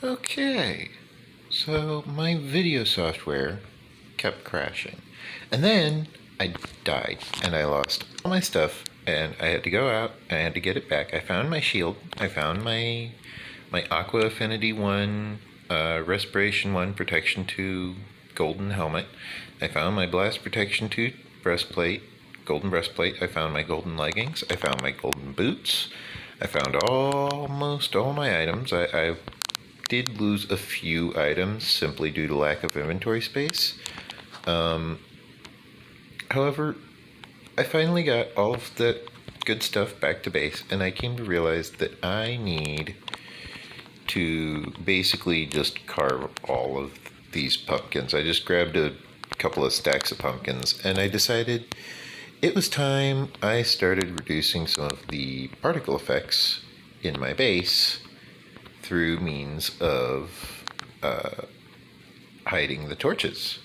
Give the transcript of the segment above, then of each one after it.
Okay, so my video software kept crashing. And then I died and I lost all my stuff and I had to go out and I had to get it back. I found my shield. I found my Aqua Affinity 1, Respiration 1, Protection 2, Golden Helmet. I found my Blast Protection 2 breastplate, golden breastplate. I found my golden leggings. I found my golden boots. I found almost all my items. I did lose a few items simply due to lack of inventory space. However, I finally got all of that good stuff back to base, and I came to realize that I need to basically just carve all of these pumpkins. I just grabbed a couple of stacks of pumpkins, and I decided it was time I started reducing some of the particle effects in my base through means of hiding the torches.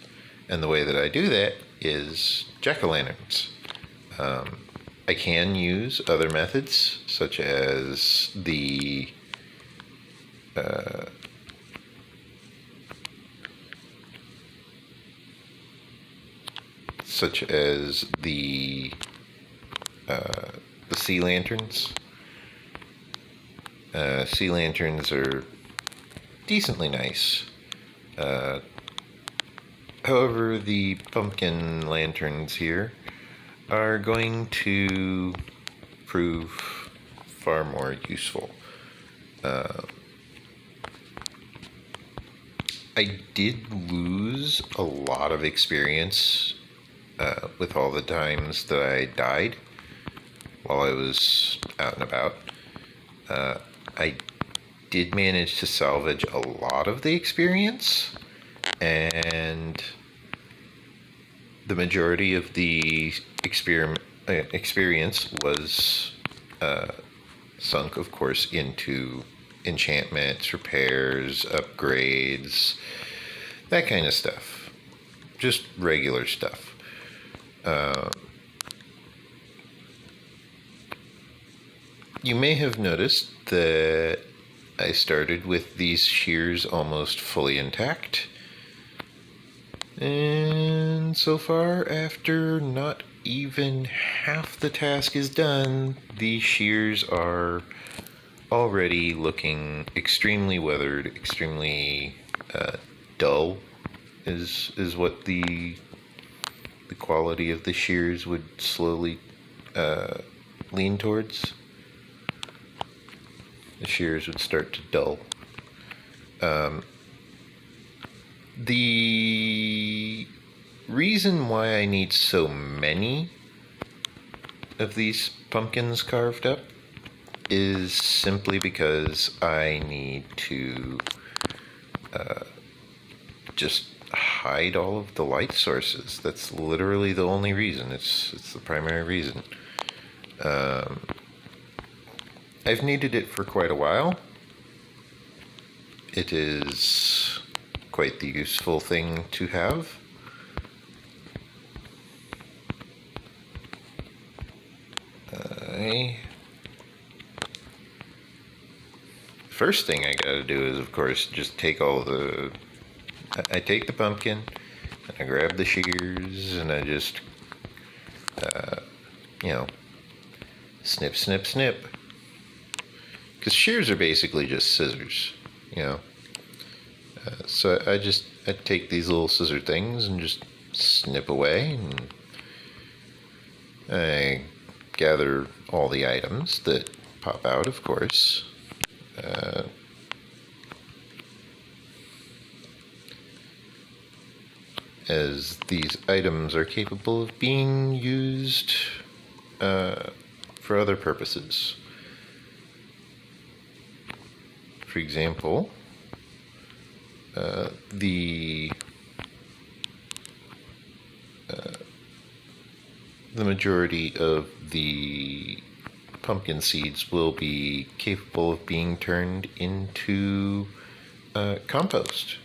And the way that I do that is jack-o'-lanterns. I can use other methods, such as the sea lanterns. Sea lanterns are decently nice. However, the pumpkin lanterns here are going to prove far more useful. I did lose a lot of experience with all the times that I died while I was out and about. I did manage to salvage a lot of the experience, and the majority of the experience was sunk, of course, into enchantments, repairs, upgrades, that kind of stuff. Just regular stuff. You may have noticed that I started with these shears almost fully intact. And so far, after not even half the task is done, these shears are already looking extremely weathered, extremely dull is what the quality of the shears would slowly lean towards. The shears would start to dull. The reason why I need so many of these pumpkins carved up is simply because I need to just hide all of the light sources. That's literally the only reason. It's the primary reason. I've needed it for quite a while. It is quite the useful thing to have. First thing I gotta do is, of course, just take all the... I take the pumpkin, and I grab the shears, and I just, snip, snip, snip. Because shears are basically just scissors, so I take these little scissor things and just snip away, and I gather all the items that pop out, of course. As these items are capable of being used for other purposes. For example, the majority of the pumpkin seeds will be capable of being turned into compost.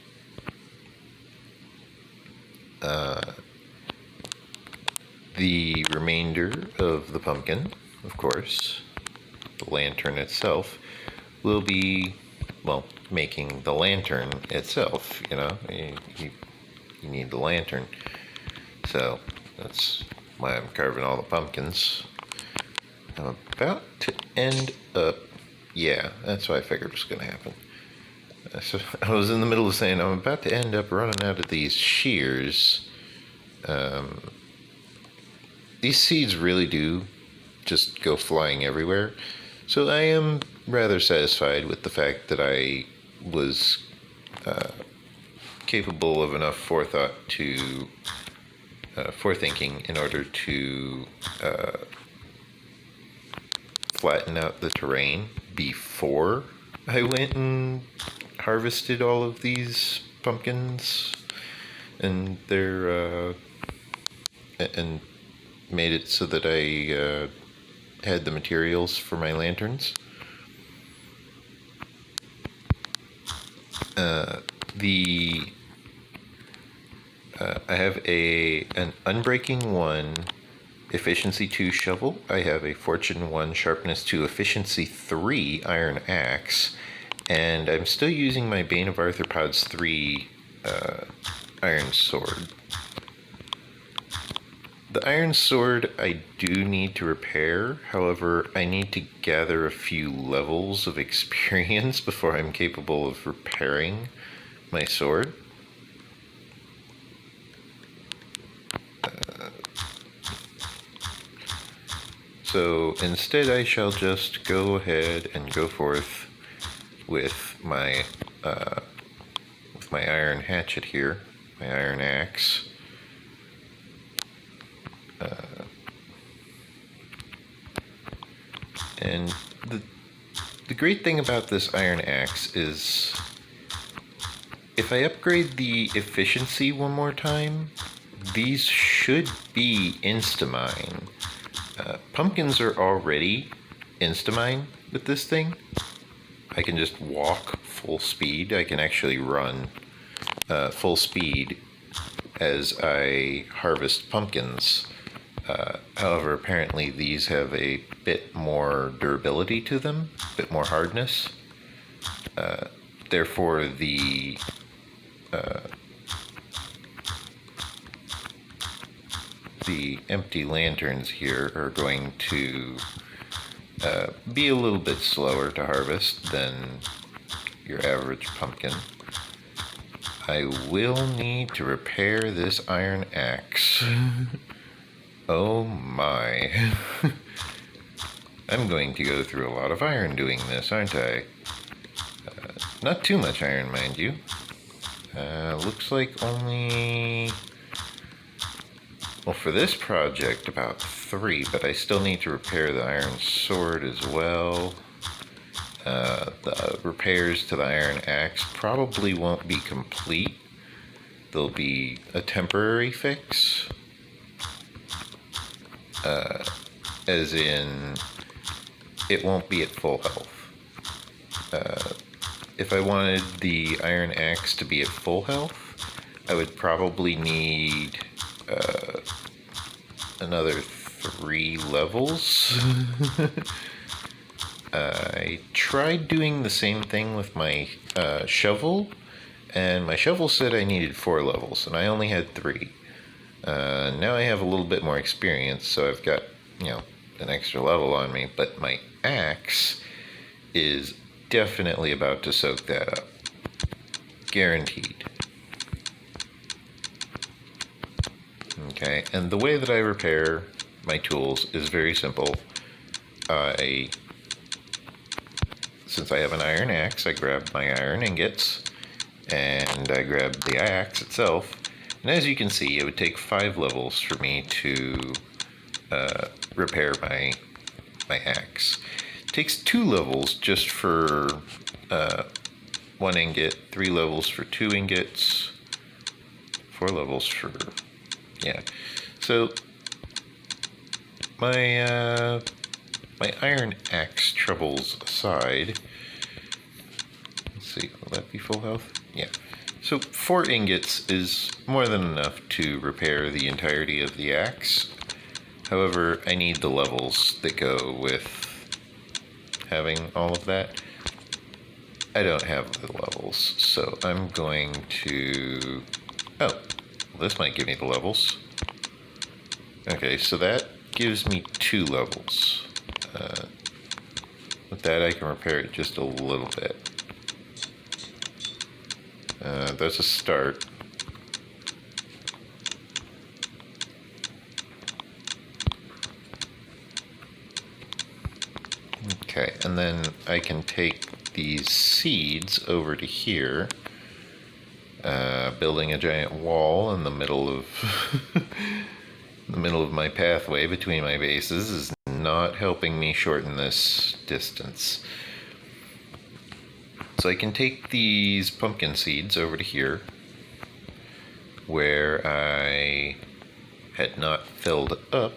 The remainder of the pumpkin, of course, the lantern itself, will be, well, making the lantern itself. You know, you need the lantern. So that's why I'm carving all the pumpkins. I'm about to end up. Yeah, that's what I figured was going to happen. So I was in the middle of saying I'm about to end up running out of these shears. These seeds really do just go flying everywhere. So I am rather satisfied with the fact that I was capable of enough forethinking in order to flatten out the terrain before I went and harvested all of these pumpkins and and made it so that I had the materials for my lanterns. I have an Unbreaking 1 Efficiency 2 shovel. I have a Fortune 1 Sharpness 2 Efficiency 3 iron axe, and I'm still using my Bane of Arthropods 3 iron sword. The iron sword I do need to repair, however, I need to gather a few levels of experience before I'm capable of repairing my sword. So instead I shall just go ahead and go forth with my iron hatchet here, my iron axe. And the great thing about this iron axe is if I upgrade the efficiency one more time, these should be insta-mine. Pumpkins are already insta-mine with this thing. I can just walk full speed. I can actually run full speed as I harvest pumpkins. However, apparently these have a bit more durability to them, a bit more hardness. Therefore, the empty lanterns here are going to be a little bit slower to harvest than your average pumpkin. I will need to repair this iron axe. Oh my. I'm going to go through a lot of iron doing this, aren't I? Not too much iron, mind you. Looks like only... Well, for this project, about 3, but I still need to repair the iron sword as well. The repairs to the iron axe probably won't be complete. They'll be a temporary fix. As in, it won't be at full health. If I wanted the iron axe to be at full health, I would probably need another 3 levels. I tried doing the same thing with my shovel, and my shovel said I needed 4 levels, and I only had 3. Now I have a little bit more experience, so I've got, an extra level on me, but my axe is definitely about to soak that up. Guaranteed. Okay, and the way that I repair my tools is very simple. Since I have an iron axe, I grab my iron ingots, and I grab the axe itself, and as you can see, it would take 5 levels for me to repair my axe. It takes 2 levels just for 1 ingot, 3 levels for 2 ingots, 4 levels for... yeah. So my iron axe troubles aside, let's see, will that be full health? Yeah. So 4 ingots is more than enough to repair the entirety of the axe. However, I need the levels that go with having all of that. I don't have the levels, so I'm going to... Oh, this might give me the levels. Okay, so that gives me 2 levels. With that, I can repair it just a little bit. That's a start. Okay, and then I can take these seeds over to here. Building a giant wall in the middle of the middle of my pathway between my bases is not helping me shorten this distance. So I can take these pumpkin seeds over to here, where I had not filled up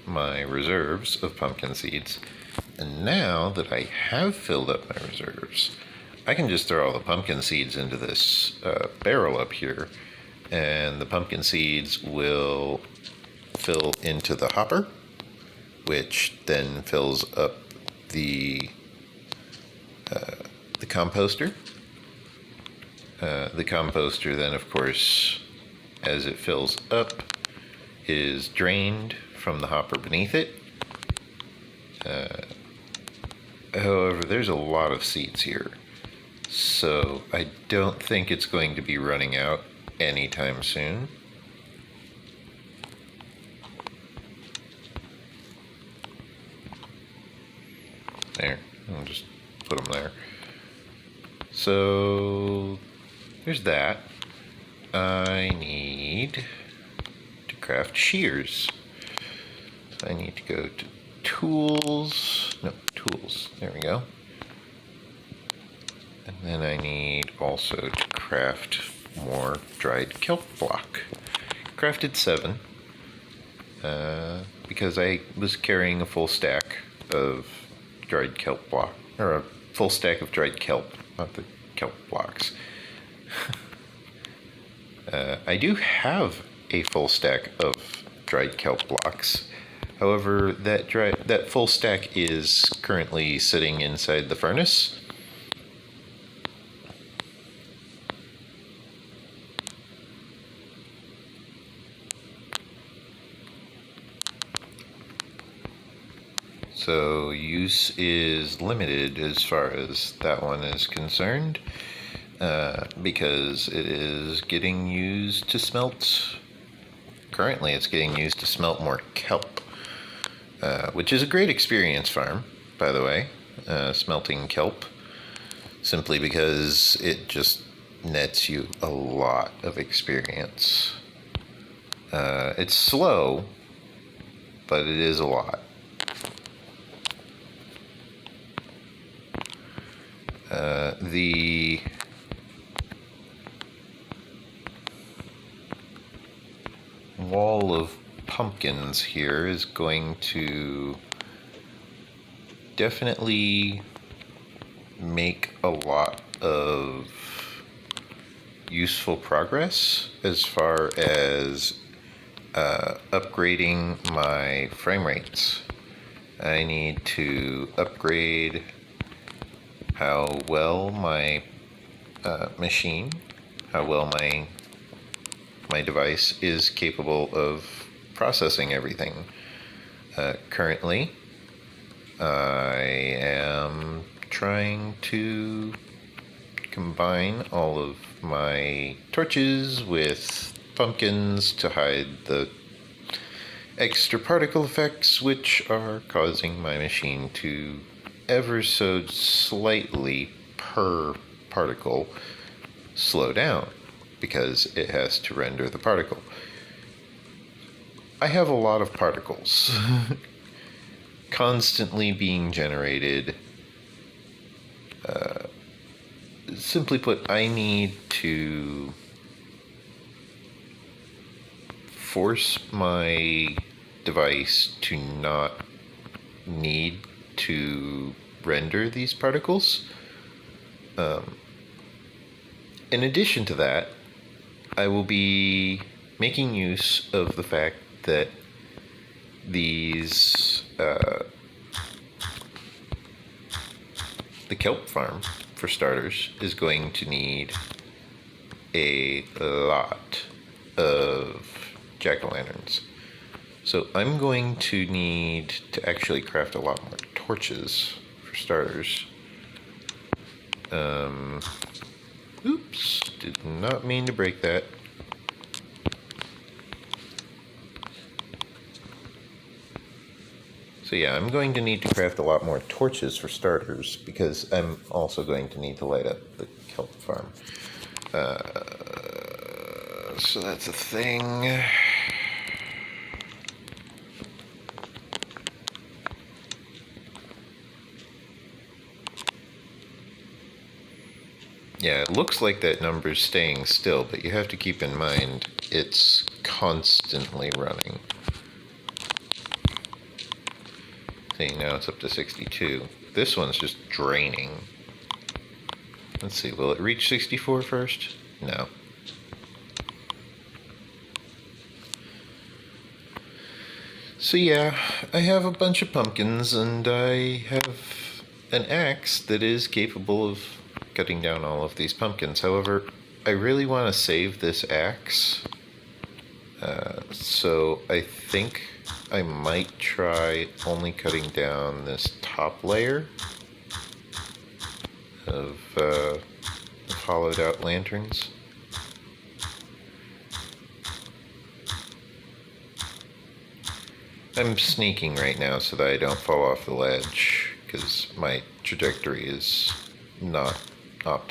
my reserves of pumpkin seeds. And now that I have filled up my reserves, I can just throw all the pumpkin seeds into this barrel up here, and the pumpkin seeds will fill into the hopper, which then fills up the composter. The composter then, of course, as it fills up, is drained from the hopper beneath it. However, there's a lot of seeds here, so I don't think it's going to be running out anytime soon. There, I'll just put them there. So there's that. I need to craft shears. So I need to go to tools. No, tools. There we go. And then I need also to craft more dried kelp block. Crafted 7 because I was carrying a full stack of dried kelp block, or a full stack of dried kelp, not the kelp blocks. I do have a full stack of dried kelp blocks. However, that full stack is currently sitting inside the furnace. So use is limited as far as that one is concerned, because it is getting used to smelt. Currently, it's getting used to smelt more kelp, which is a great experience farm, by the way, smelting kelp, simply because it just nets you a lot of experience. It's slow, but it is a lot. The wall of pumpkins here is going to definitely make a lot of useful progress as far as upgrading my frame rates. I need to upgrade how well my machine, how well my device is capable of processing everything. Currently, I am trying to combine all of my torches with pumpkins to hide the extra particle effects, which are causing my machine to ever so slightly per particle slow down, because it has to render the particle. I have a lot of particles constantly being generated. Simply put, I need to force my device to not need to render these particles. In addition to that, I will be making use of the fact that these the kelp farm, for starters, is going to need a lot of jack-o'-lanterns. So I'm going to need to actually craft a lot more torches for starters. Oops, did not mean to break that. So yeah, I'm going to need to craft a lot more torches for starters, because I'm also going to need to light up the kelp farm. So that's a thing. Yeah, it looks like that number's staying still, but you have to keep in mind it's constantly running. See, now it's up to 62. This one's just draining. Let's see, will it reach 64 first? No. So yeah, I have a bunch of pumpkins, and I have an axe that is capable of cutting down all of these pumpkins. However, I really want to save this axe, so I think I might try only cutting down this top layer of hollowed out lanterns. I'm sneaking right now so that I don't fall off the ledge, because my trajectory is not optimal.